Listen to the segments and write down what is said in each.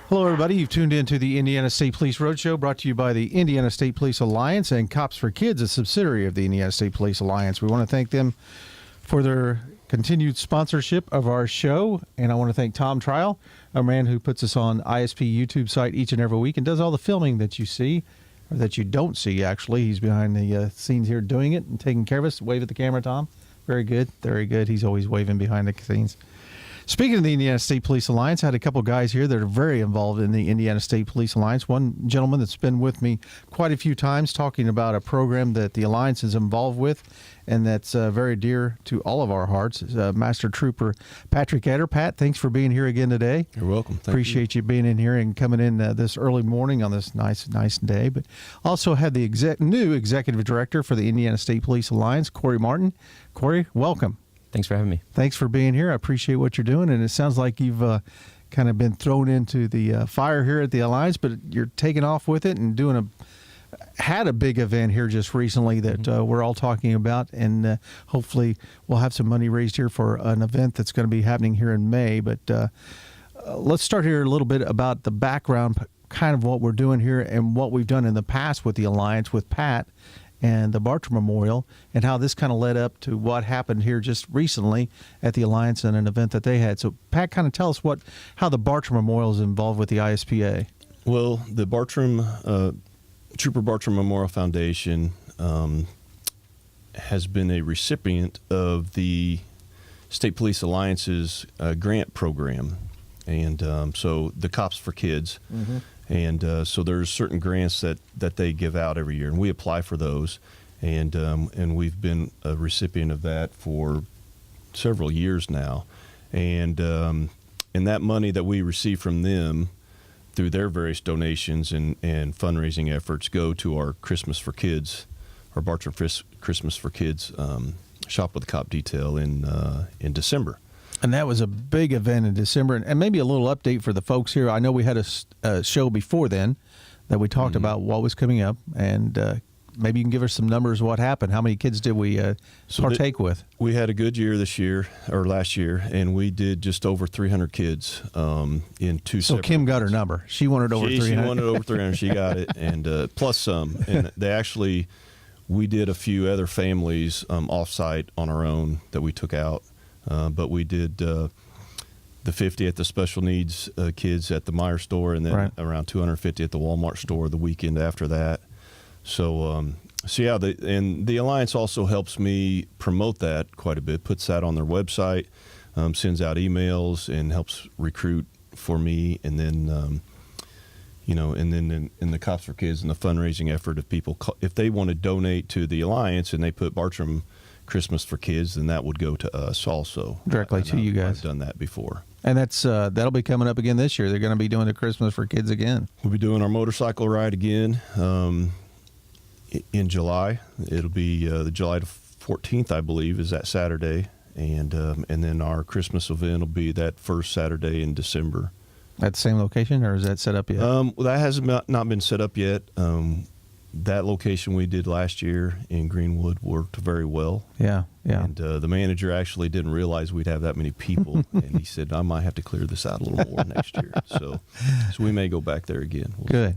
Hello, everybody. You've tuned into the Indiana State Police Roadshow, brought to you by the Indiana State Police Alliance and Cops for Kids, a subsidiary of the Indiana State Police Alliance. We want to thank them for their continued sponsorship of our show, and I want to thank Tom Trial, a man who puts us on ISP YouTube site each and every week and does all the filming that you see, or that you don't see, actually. He's behind the scenes here doing it and taking care of us. Wave at the camera, Tom. Very good. Very good. He's always waving behind the scenes. Speaking of the Indiana State Police Alliance, I had a couple guys here that are very involved in the Indiana State Police Alliance. One gentleman that's been with me quite a few times talking about a program that the Alliance is involved with and that's very dear to all of our hearts. Master Trooper Patrick Eder. Pat, thanks for being here again today. You're welcome. Appreciate you being in here and coming in this early morning on this nice day. But also had the new Executive Director for the Indiana State Police Alliance, Corey Martin. Corey, welcome. Thanks for having me. Thanks for being here. I appreciate what you're doing, and it sounds like you've kind of been thrown into the fire here at the Alliance, but you're taking off with it and had a big event here just recently that we're all talking about, and hopefully we'll have some money raised here for an event that's going to be happening here in May. But let's start here a little bit about the background, kind of what we're doing here and what we've done in the past with the Alliance with Pat and the Bartram Memorial, and how this kind of led up to what happened here just recently at the Alliance and an event that they had. So, Pat, kind of tell us how the Bartram Memorial is involved with the ISPA. Well, the Trooper Bartram Memorial Foundation has been a recipient of the State Police Alliance's grant program, and so the Cops for Kids. Mm-hmm. And so there's certain grants that they give out every year, and we apply for those. And we've been a recipient of that for several years now. And that money that we receive from them through their various donations and fundraising efforts go to our Christmas for Kids, our Bartram Christmas for Kids Shop with the Cop detail in December. And that was a big event in December. And maybe a little update for the folks here. I know we had a show before then that we talked about what was coming up. And maybe you can give us some numbers of what happened. How many kids did we partake with? We had a good year last year, and we did just over 300 kids in two So Kim got her number. She wanted over 300. She wanted over 300. She got it, and plus some. And we did a few other families off-site on our own that we took out. But we did the 50 at the special needs kids at the Meijer store, and then around 250 at the Walmart store the weekend after that. So yeah, the Alliance also helps me promote that quite a bit, puts that on their website, sends out emails, and helps recruit for me. And then, and then in the Cops for Kids and the fundraising effort, if they want to donate to the Alliance and they put Bartram Christmas for Kids, then that would go to us also. Directly to you guys. I've done that before. And that'll be coming up again this year. They're going to be doing the Christmas for Kids again. We'll be doing our motorcycle ride again in July. It'll be the July 14th, I believe, is that Saturday. And then our Christmas event will be that first Saturday in December. At the same location, or is that set up yet? Well, that has not been set up yet. That location we did last year in Greenwood worked very well. Yeah. And the manager actually didn't realize we'd have that many people, and he said, I might have to clear this out a little more next year. So we may go back there again. Good.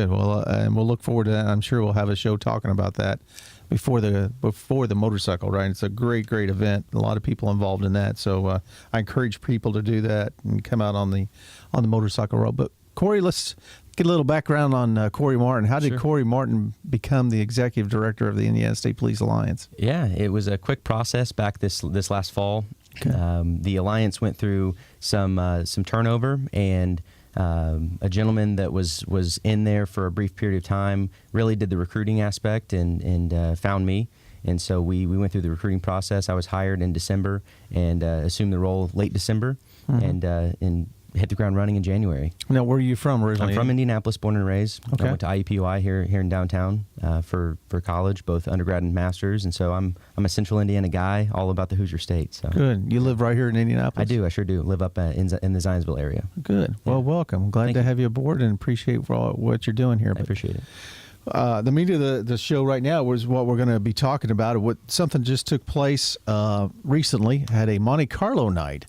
Well, and we'll look forward to that. I'm sure we'll have a show talking about that before the motorcycle ride. It's a great event. A lot of people involved in that. So I encourage people to do that and come out on the motorcycle road. But Corey, let's get a little background on Corey Martin. How did Corey Martin become the Executive Director of the Indiana State Police Alliance? Yeah, it was a quick process back this last fall. Okay. The Alliance went through some turnover, and a gentleman that was in there for a brief period of time really did the recruiting aspect and found me. And so we went through the recruiting process. I was hired in December and assumed the role late December, and hit the ground running in January. Now, where are you from originally? I'm from Indianapolis, born and raised. Okay. I went to IUPUI here in downtown for college, both undergrad and masters, and so I'm a Central Indiana guy, all about the Hoosier State. So good. You live right here in Indianapolis? I do. I sure do. Live up in the Zionsville area. Good. Well, welcome. Glad to have you aboard and appreciate what you're doing here. I appreciate it. The meat of the show right now was what we're going to be talking about. Something just took place recently. Had a Monte Carlo night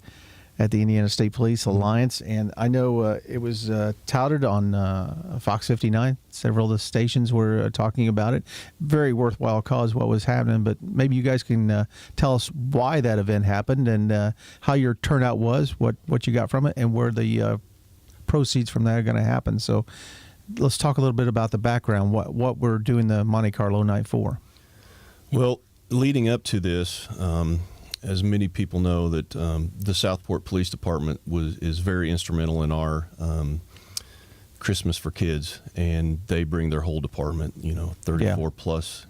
at the Indiana State Police Alliance. And I know it was touted on Fox 59. Several of the stations were talking about it. Very worthwhile cause, what was happening. But maybe you guys can tell us why that event happened and how your turnout was, what you got from it, and where the proceeds from that are going to happen. So let's talk a little bit about the background, what we're doing the Monte Carlo night for. Well, leading up to this, as many people know, that the Southport Police Department is very instrumental in our Christmas for Kids, and they bring their whole department, 34 plus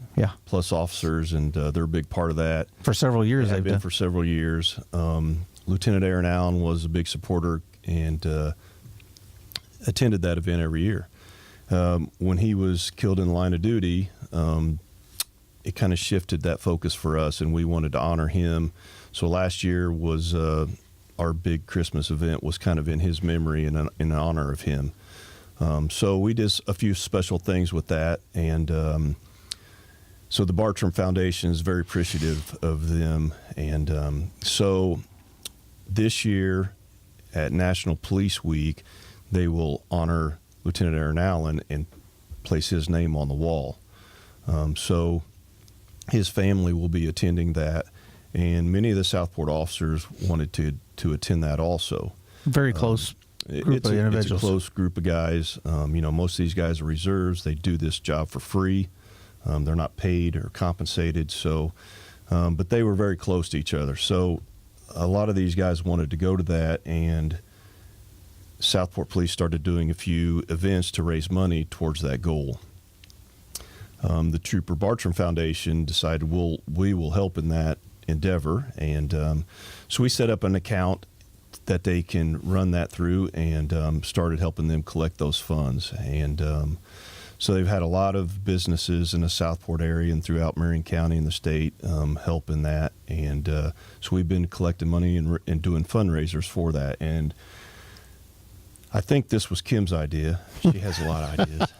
officers, and they're a big part of that. For several years, They've been done. for several years. Lieutenant Aaron Allen was a big supporter and attended that event every year. When he was killed in the line of duty, it kind of shifted that focus for us, and we wanted to honor him. So last year was our big Christmas event was kind of in his memory and in honor of him. So we did a few special things with that, and so the Bartram Foundation is very appreciative of them. And so this year at National Police Week, they will honor Lieutenant Aaron Allen and place his name on the wall. So his family will be attending that, and many of the Southport officers wanted to attend that also. Very close group of individuals. It's a close group of guys. Most of these guys are reserves. They do this job for free. They're not paid or compensated. So, but they were very close to each other. So a lot of these guys wanted to go to that, and Southport Police started doing a few events to raise money towards that goal. The Trooper Bartram Foundation decided we will help in that endeavor, and so we set up an account that they can run that through, and started helping them collect those funds. And so they've had a lot of businesses in the Southport area and throughout Marion County and the state help in that, and so we've been collecting money and doing fundraisers for that. And I think this was Kim's idea. She has a lot of ideas.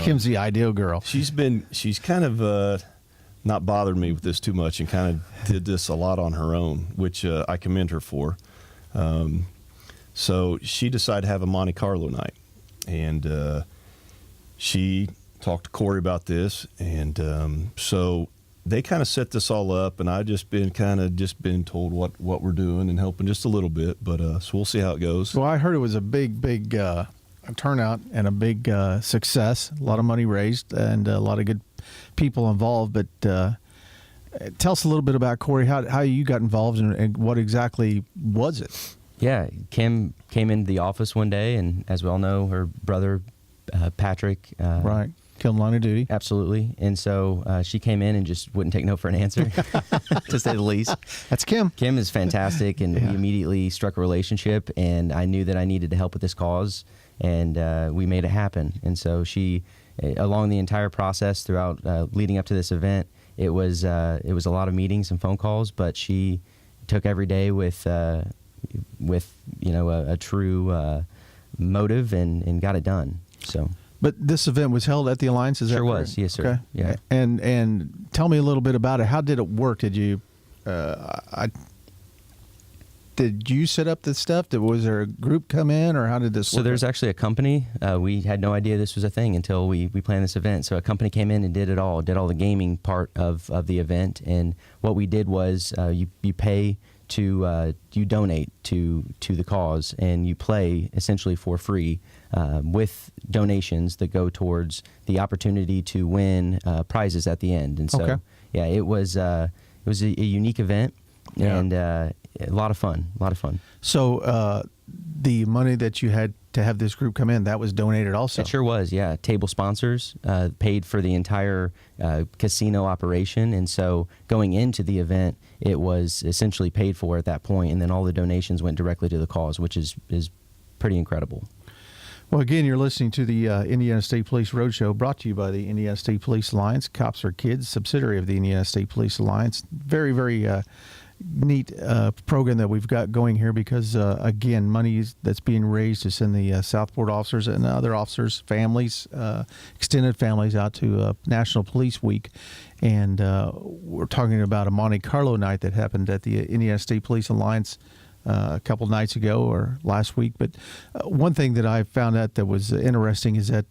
Kim's the ideal girl. She's kind of not bothered me with this too much, and kind of did this a lot on her own, which I commend her for. So she decided to have a Monte Carlo night, and she talked to Corey about this, and so they kind of set this all up, and I've just been told what we're doing and helping just a little bit, but so we'll see how it goes. Well, I heard it was a big turnout and a big success. A lot of money raised and a lot of good people involved. But tell us a little bit about Corey, how you got involved and what exactly was it? Yeah, Kim came into the office one day, and as we all know, her brother Patrick. Right. Killed in line of duty. Absolutely. And so she came in and just wouldn't take no for an answer, to say the least. That's Kim. Kim is fantastic, and we immediately struck a relationship, and I knew that I needed to help with this cause, and we made it happen. And so she, along the entire process throughout leading up to this event, it was a lot of meetings and phone calls, but she took every day with a true motive and got it done. So. But this event was held at the Alliance, is that Sure correct? was, yes, sir. Okay. Yeah. And tell me a little bit about it. How did it work? Did you set up this stuff? Was there a group come in, or how did this work? So there's actually a company. We had no idea this was a thing until we planned this event. So a company came in and did it all, did all the gaming part of the event. And what we did was you pay to you donate to the cause, and you play essentially for free with donations that go towards the opportunity to win prizes at the end. And so, Okay. yeah, it was a unique event, and a lot of fun. So the money that you had to have this group come in, that was donated also? It sure was, yeah. Table sponsors paid for the entire casino operation, and so going into the event, it was essentially paid for at that point, and then all the donations went directly to the cause, which is pretty incredible. Well, again, you're listening to the Indiana State Police Roadshow, brought to you by the Indiana State Police Alliance, Cops for Kids, subsidiary of the Indiana State Police Alliance. Very, very neat program that we've got going here because, again, money that's being raised to send the Southport officers and other officers' families, extended families, out to National Police Week. And we're talking about a Monte Carlo night that happened at the Indiana State Police Alliance a couple nights ago or last week. But one thing that I found out that was interesting is that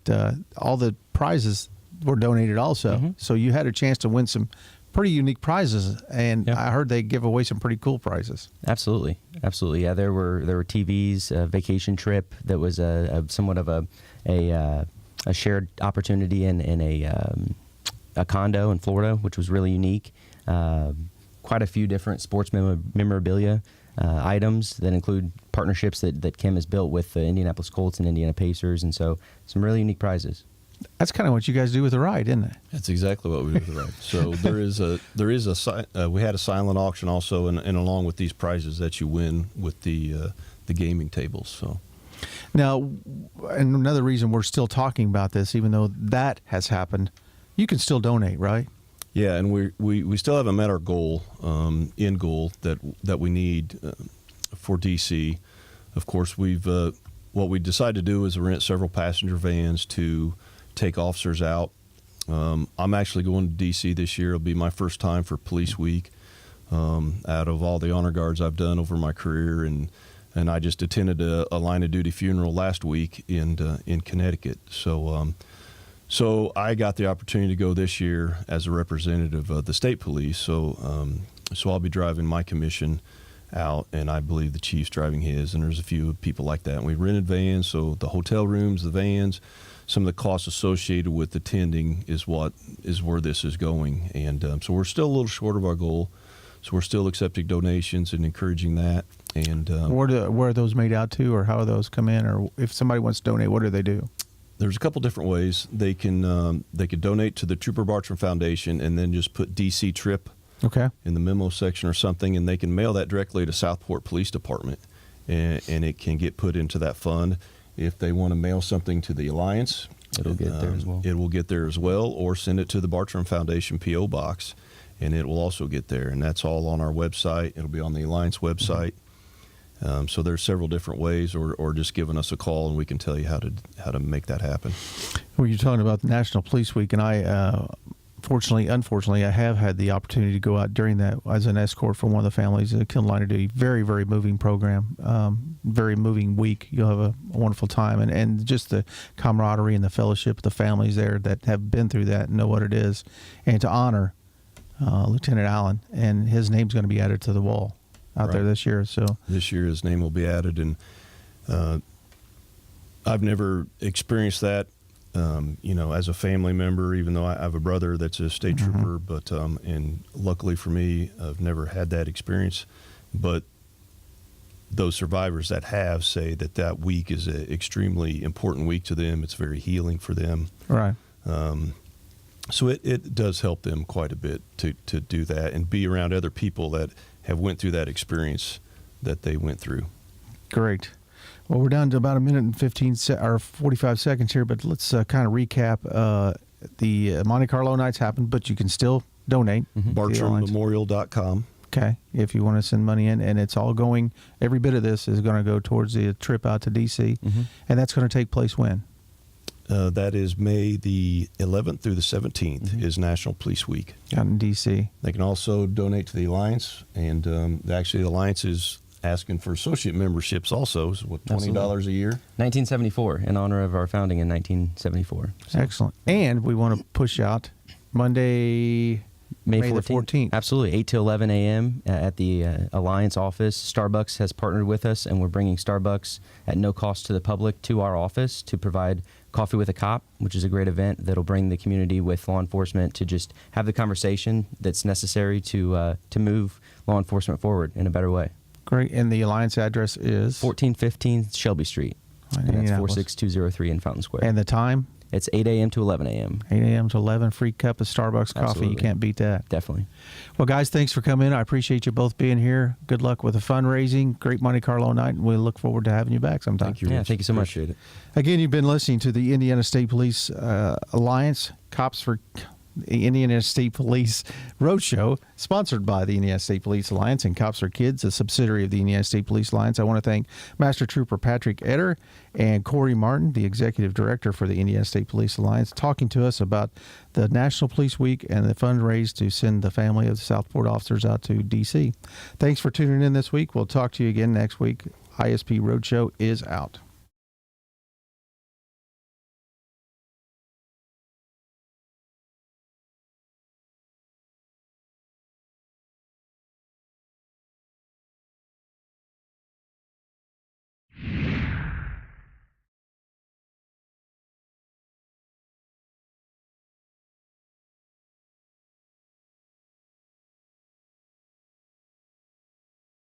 all the prizes were donated also. So you had a chance to win some pretty unique prizes, and I heard they give away some pretty cool prizes. Absolutely. Yeah, there were TVs, a vacation trip that was somewhat of a shared opportunity in a condo in Florida, which was really unique. Quite a few different sports memorabilia items that include partnerships that Kim has built with the Indianapolis Colts and Indiana Pacers, and so some really unique prizes. That's kind of what you guys do with the ride, isn't it? That's exactly what we do with the ride. So we had a silent auction also, and along with these prizes that you win with the gaming tables. So now, and another reason we're still talking about this, even though that has happened, you can still donate, right? Yeah, and we still haven't met our goal, end goal that we need for DC. Of course, what we decided to do is rent several passenger vans to take officers out. I'm actually going to D.C. this year. It'll be my first time for Police Week. Out of all the honor guards I've done over my career, and I just attended a line of duty funeral last week in Connecticut. So I got the opportunity to go this year as a representative of the state police. So I'll be driving my commission out, and I believe the chief's driving his, and there's a few people like that. And we rented vans, so the hotel rooms, the vans, some of the costs associated with attending is where this is going. And so we're still a little short of our goal. So we're still accepting donations and encouraging that. And where are those made out to, or how do those come in? Or if somebody wants to donate, what do they do? There's a couple different ways. They can donate to the Trooper Bartram Foundation and then just put DC Trip in the memo section or something, and they can mail that directly to Southport Police Department, and it can get put into that fund. If they want to mail something to the Alliance, it'll get there as well. It will get there as well, or send it to the Bartram Foundation P.O. Box, and it will also get there. And that's all on our website. It'll be on the Alliance website. So there's several different ways, or just giving us a call, and we can tell you how to make that happen. Well, you're talking about the National Police Week, and I unfortunately, I have had the opportunity to go out during that as an escort for one of the families that killed line of duty. Very, very moving program, very moving week. You'll have a wonderful time, and just the camaraderie and the fellowship of the families there that have been through that and know what it is, and to honor Lieutenant Allen, and his name's going to be added to the wall out there this year. So this year his name will be added, and I've never experienced that. As a family member, even though I have a brother that's a state trooper, but and luckily for me, I've never had that experience. But those survivors that have say that week is an extremely important week to them. It's very healing for them. Right. So it does help them quite a bit to do that and be around other people that have went through that experience that they went through. Great. Well, we're down to about a minute and 45 seconds here, but let's kind of recap. The Monte Carlo nights happened, but you can still donate. BartramMemorial.com. Okay, if you want to send money in, and it's all going, every bit of this is going to go towards the trip out to D.C., and that's going to take place when? That is May the 11th through the 17th is National Police Week. Out in D.C. They can also donate to the Alliance, and actually the Alliance is asking for associate memberships also. So what, $20 a year? 1974, in honor of our founding in 1974. So. Excellent. And we want to push out Monday, May 14th. Absolutely, 8 to 11 a.m. at the Alliance office. Starbucks has partnered with us, and we're bringing Starbucks at no cost to the public to our office to provide Coffee with a Cop, which is a great event that'll bring the community with law enforcement to just have the conversation that's necessary to move law enforcement forward in a better way. Great. And the Alliance address is? 1415 Shelby Street. And that's 46203 in Fountain Square. And the time? It's 8 a.m. to 11 a.m. 8 a.m. to 11, free cup of Starbucks coffee. Absolutely. You can't beat that. Definitely. Well, guys, thanks for coming in. I appreciate you both being here. Good luck with the fundraising. Great Monte Carlo night, and we look forward to having you back sometime. Thank you, Rich. Thank you so much. Appreciate it. Again, you've been listening to the Indiana State Police Alliance, Cops for the Indiana State Police Roadshow, sponsored by the Indiana State Police Alliance and Cops for Kids, a subsidiary of the Indiana State Police Alliance. I want to thank Master Trooper Patrick Etter and Corey Martin, the Executive Director for the Indiana State Police Alliance, talking to us about the National Police Week and the fundraise to send the family of the Southport officers out to D.C. Thanks for tuning in this week. We'll talk to you again next week. ISP Roadshow is out.